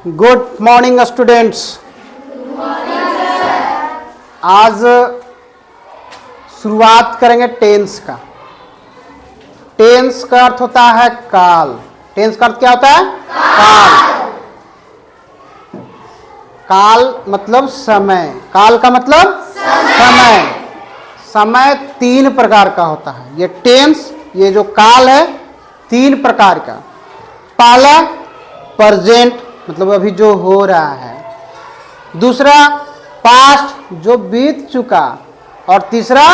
Good morning students. आज शुरुआत करेंगे टेंस का। टेंस का अर्थ होता है काल। टेंस का अर्थ क्या होता है? काल। काल मतलब समय। काल का मतलब समय। समय तीन प्रकार का होता है। ये टेंस, ये जो काल है, तीन प्रकार का। पहला प्रेजेंट, मतलब अभी जो हो रहा है। दूसरा पास्ट, जो बीत चुका। और तीसरा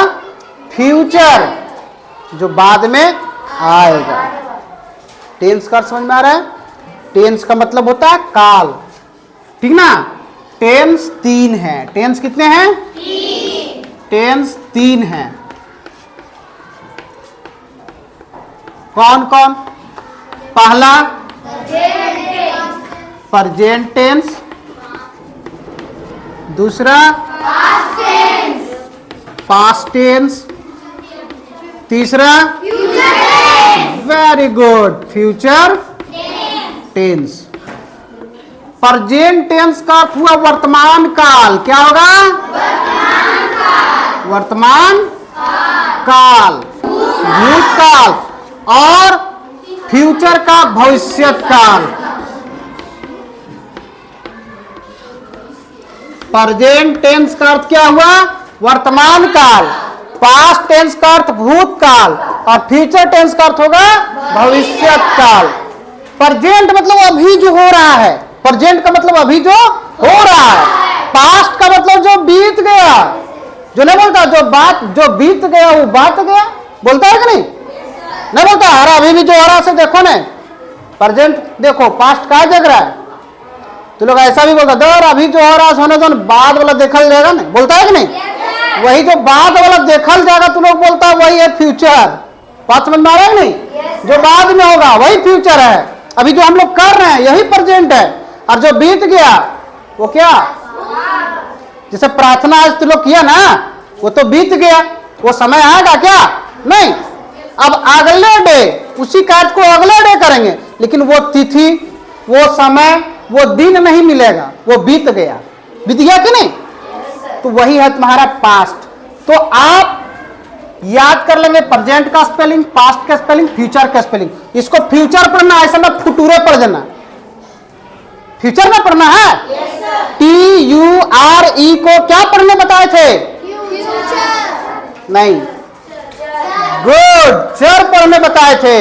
फ्यूचर, जो बाद में आएगा। टेंस का समझ में आ रहा है? टेंस का मतलब होता है काल, ठीक ना। टेंस तीन है। टेंस कितने हैं? टेंस तीन हैं। कौन कौन? पहला प्रेजेंट टेंस, दूसरा पास्ट टेंस, तीसरा very good future tense. Present tense का अर्थ हुआ वर्तमान काल। क्या होगा? वर्तमान काल, भूतकाल, और फ्यूचर का भविष्यत काल। प्रेजेंट टेंस का अर्थ क्या हुआ? वर्तमान काल। पास्ट टेंस का अर्थ भूतकाल, और फ्यूचर टेंस का अर्थ होगा भविष्यत काल। प्रेजेंट मतलब अभी जो हो रहा है। प्रेजेंट का मतलब अभी जो हो रहा है। पास्ट का मतलब जो बीत गया। जो नहीं बोलता, जो बीत गया वो बात गया, बोलता है कि नहीं? नहीं बोलता। अरे अभी भी जो हो रहा है देखो ना। प्रेजेंट देखो, पास्ट का जग रहा है। तो लोग ऐसा भी बोलता है, अभी जो हो रहा है होने दो, बाद वाला देखल जाएगा ना, बोलता है कि नहीं? वही जो बाद वाला देखल जाएगा तो लोग बोलता है वही है फ्यूचर। बात समझ में आ रहा है नहीं? जो बाद में होगा वही फ्यूचर है। अभी जो हम लोग कर रहे हैं यही प्रेजेंट है। और जो बीत गया वो क्या? जैसे प्रार्थना आज तुम लोग किया ना, वो तो बीत गया। वो समय आएगा क्या? नहीं। अब अगले डे उसी कार्य को अगले डे करेंगे, लेकिन वो तिथि, वो समय, वो दिन नहीं मिलेगा, वो बीत गया। बीत गया कि नहीं? तो वही है तुम्हारा पास्ट। तो आप याद कर लेंगे प्रेजेंट का स्पेलिंग, पास्ट का स्पेलिंग, फ्यूचर का स्पेलिंग। इसको फ्यूचर पढ़ना, ऐसा ना फुटूरे पढ़ देना। फ्यूचर में पढ़ना है। TURE को क्या पढ़ने बताए थे? नहीं, गुड, चर पढ़ने बताए थे।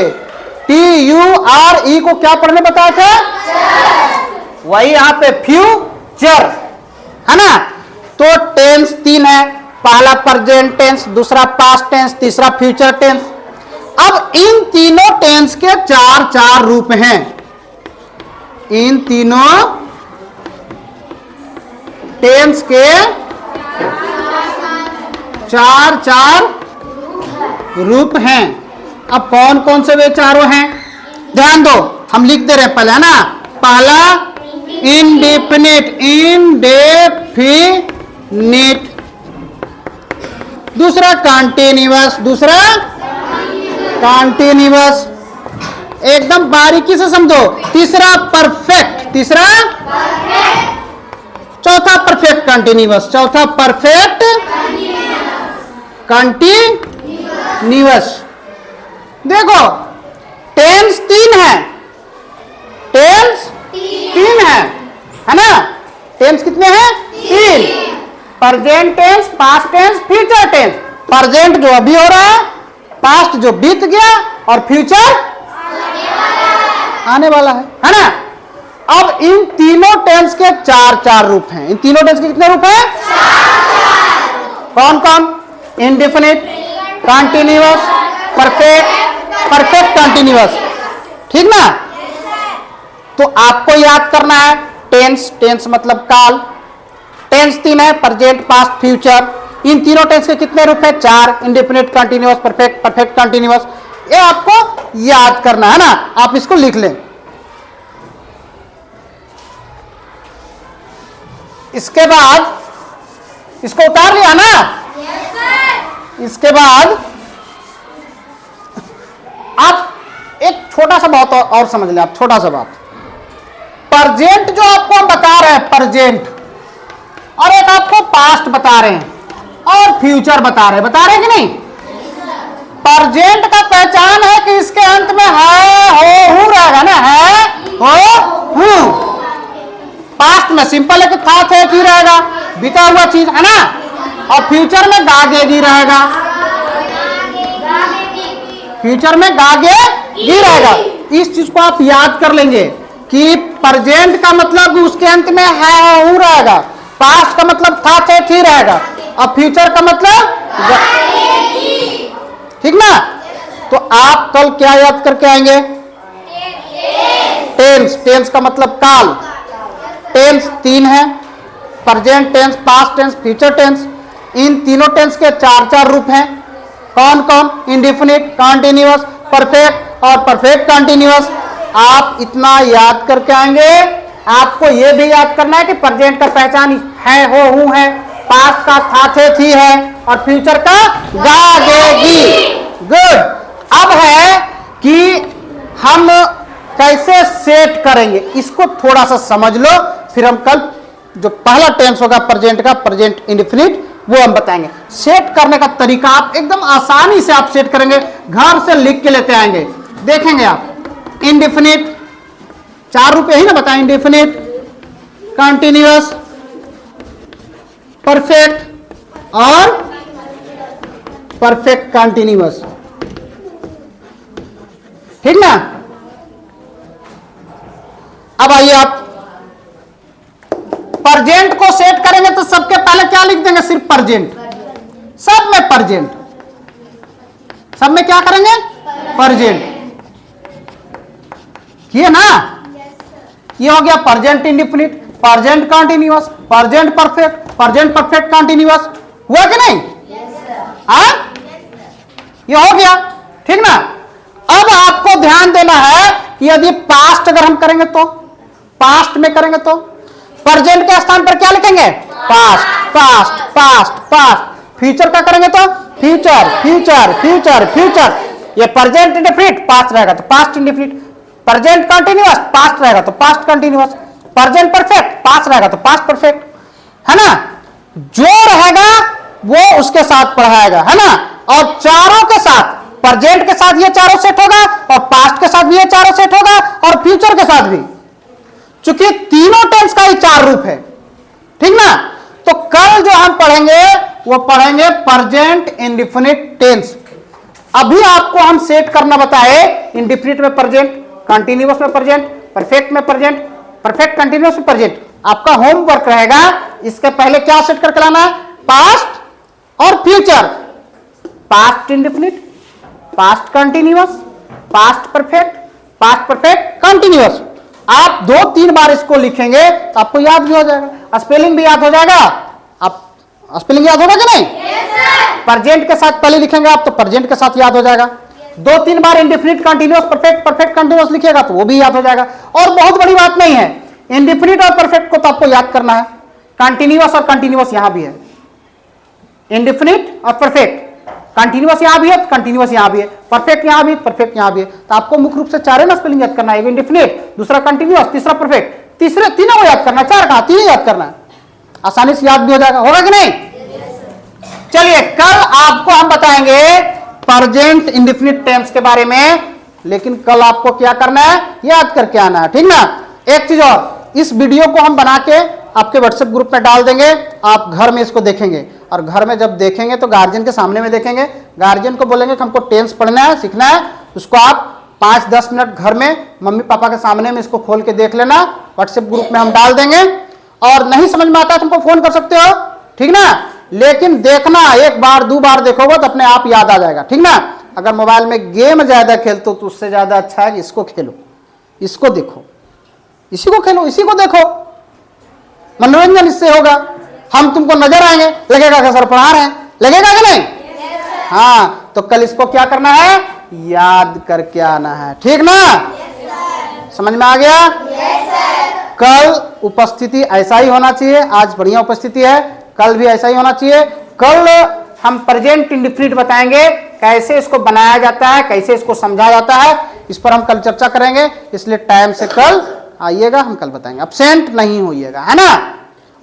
TURE को क्या पढ़ने बताए थे? वही यहां पे फ्यूचर है ना। तो टेंस तीन है। पहला प्रेजेंट टेंस, दूसरा पास्ट टेंस, तीसरा फ्यूचर टेंस। अब इन तीनों टेंस के चार चार रूप हैं। इन तीनों टेंस के चार चार रूप हैं। अब कौन कौन से वे चारों हैं ध्यान दो, हम लिख दे रहे हैं पहले, है ना। पहला इंडेफिनिट, दूसरा कंटीन्यूअस, एकदम बारीकी से समझो। तीसरा परफेक्ट, चौथा परफेक्ट कंटीन्यूअस, देखो टेंस तीन है। है ना। टेंस कितने हैं? तीन। Present tense, past tense, future tense. Present जो अभी हो रहा है, पास्ट जो बीत गया, और फ्यूचर आने वाला है ना। अब इन तीनों टेंस के चार चार रूप हैं। इन तीनों टेंस के कितने रूप हैं? कौन कौन? इंडेफिनिट, कंटीन्यूअस, परफेक्ट कंटीन्यूअस, ठीक ना। तो आपको याद करना है टेंस मतलब काल। टेंस तीन है, प्रेजेंट, पास्ट, फ्यूचर। इन तीनों टेंस के कितने रूप हैं? चार। Indefinite, continuous, perfect continuous. ये आपको याद करना है ना। आप इसको लिख लें। इसके बाद इसको उतार लिया ना। इसके बाद आप एक छोटा सा बात और समझ लें। आप छोटा सा बात, प्रेजेंट जो आपको हम बता रहे हैं प्रेजेंट, और एक आपको पास्ट बता रहे हैं और फ्यूचर बता रहे हैं कि नहीं। प्रेजेंट का पहचान है कि इसके अंत में है हो हूं रहेगा ना, है हो हूं। पास्ट में सिंपल है कि था थे थी रहेगा, बीता हुआ चीज है ना, और फ्यूचर में गागेगी रहेगा, फ्यूचर में गागेगी रहेगा। इस चीज को आप याद कर लेंगे कि प्रेजेंट का मतलब उसके अंत में है हो रहेगा, पास्ट का मतलब था थे थी रहेगा, और फ्यूचर का मतलब ठीक ना। तो आप कल क्या याद करके आएंगे, टेंस। टेंस का मतलब काल। टेंस 3 है, present tense, past tense, future tense. इन तीनों टेंस के 4 रूप हैं। कौन कौन? इंडेफिनिट, कंटीन्यूअस, परफेक्ट और परफेक्ट कंटीन्यूअस। आप इतना याद करके आएंगे। आपको यह भी याद करना है कि प्रेजेंट का पहचान है हो हूं है, पास्ट का था थे थी है, और फ्यूचर का गागेगी। गुड। अब है कि हम कैसे सेट करेंगे, इसको थोड़ा सा समझ लो, फिर हम कल जो पहला टेंस होगा प्रेजेंट का, प्रेजेंट इंडेफिनिट, वो हम बताएंगे। सेट करने का तरीका आप एकदम आसानी से आप सेट करेंगे, घर से लिख के लेते आएंगे। देखेंगे आप इंडेफिनिट 4 रूप ही ना बताएं, इंडेफिनिट, कंटीन्यूअस, परफेक्ट और परफेक्ट कंटीन्यूअस, ठीक ना। अब आइए आप प्रेजेंट को सेट करेंगे तो सबके पहले क्या लिख देंगे, सिर्फ प्रेजेंट। सब में प्रेजेंट, सब में क्या करेंगे, प्रेजेंट किए ना। ये हो गया present indefinite, present continuous, present perfect, present perfect continuous. हुआ कि नहीं? हाँ, ये हो गया, ठीक ना। अब आपको ध्यान देना है कि यदि पास्ट अगर हम करेंगे तो, पास्ट में करेंगे तो प्रेजेंट के स्थान पर क्या लिखेंगे, past, past, past, past. Future का करेंगे तो फ्यूचर, फ्यूचर, फ्यूचर, फ्यूचर। ये प्रेजेंट इंडेफिनिट पास्ट रहेगा तो past indefinite, present continuous past रहेगा तो past continuous, present perfect past रहेगा तो पास्ट परफेक्ट, है ना। जो रहेगा वो उसके साथ पढ़ाएगा, है ना। और चारों के साथ, प्रेजेंट के साथ ये चारों सेट होगा, और पास्ट के साथ भी ये चारों सेट होगा, और फ्यूचर के साथ भी, चूंकि तीनों टेंस का ही 4 रूप है, ठीक ना। तो कल जो हम पढ़ेंगे वो पढ़ेंगे प्रेजेंट इंडेफिनिट टेंस। अभी आपको हम सेट करना बताए, इंडेफिनिट में प्रेजेंट, कंटीन्यूअस में प्रेजेंट, परफेक्ट में प्रेजेंट, परफेक्ट कंटीन्यूअस में प्रेजेंट। आपका होमवर्क रहेगा, इसके पहले क्या सेट करके लाना है, पास्ट और future. Past indefinite, past continuous, past perfect, past perfect continuous. आप 2-3 बार इसको लिखेंगे तो आपको याद भी हो जाएगा, स्पेलिंग भी याद हो जाएगा। आप स्पेलिंग याद होगा कि नहीं? प्रेजेंट के साथ पहले लिखेंगे आप तो प्रेजेंट के साथ याद हो जाएगा। 2-3 बार indefinite, continuous, perfect, perfect continuous लिखिएगा तो वो भी याद हो जाएगा। और बहुत बड़ी बात नहीं है, इंडेफिनिट और परफेक्ट को तो आपको याद करना है, कंटीन्यूअस और कंटीन्यूअस यहां भी है। इंडेफिनिट और परफेक्ट, कंटीन्यूअस यहां भी है, कंटीन्यूअस यहां भी है, परफेक्ट यहां भी, परफेक्ट यहां भी है। तो आपको मुख्य रूप से 4 ना स्पेलिंग याद करना है, एक इंडेफिनिट, दूसरा कंटीन्यूअस, तीसरा परफेक्ट, तीसरे तीनों को याद करना है। 4 कहां, 3 याद करना है, आसानी से याद भी हो जाएगा। होगा कि नहीं? चलिए कल आपको हम बताएंगे प्रेजेंट इंडेफिनिट टेंस के बारे में, लेकिन कल आपको क्या करना है, याद करके आना है, ठीक ना। एक चीज और, इस वीडियो को हम बना के आपके व्हाट्सएप ग्रुप में डाल देंगे, आप घर में इसको देखेंगे, और घर में जब देखेंगे तो गार्जियन के सामने में देखेंगे। गार्जियन को बोलेंगे कि हमको टेंस पढ़ना है, सीखना है, उसको आप 5-10 मिनट घर में मम्मी पापा के सामने में इसको खोल के देख लेना। व्हाट्सएप ग्रुप में हम डाल देंगे, और नहीं समझ में आता है तुमको फोन कर सकते हो, ठीक ना। लेकिन देखना, 1 बार 2 बार देखोगे तो अपने आप याद आ जाएगा, ठीक ना। अगर मोबाइल में गेम ज्यादा खेलते हो तो उससे ज्यादा अच्छा है कि इसको खेलो, इसको देखो, इसी को खेलो, इसी को देखो, मनोरंजन इससे होगा। हम तुमको नजर आएंगे, लगेगा कि सर पढ़ा रहे हैं, लगेगा कि नहीं? हाँ, तो कल इसको क्या करना है, याद करके आना है, ठीक ना। समझ में आ गया? कल उपस्थिति ऐसा ही होना चाहिए, आज बढ़िया उपस्थिति है, कल भी ऐसा ही होना चाहिए। कल हम प्रेजेंट इंडेफिनिट बताएंगे, कैसे इसको बनाया जाता है, कैसे इसको समझा जाता है, इस पर हम कल चर्चा करेंगे। इसलिए टाइम से कल आइएगा, हम कल बताएंगे। अब्सेंट नहीं होइएगा, है ना।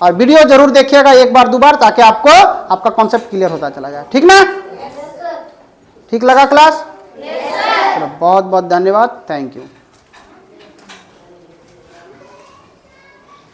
और वीडियो जरूर देखिएगा एक बार दो बार, ताकि आपको आपका कॉन्सेप्ट क्लियर होता चला जाए। ठीक ना? ठीक लगा क्लास? चलो बहुत बहुत धन्यवाद, थैंक यू।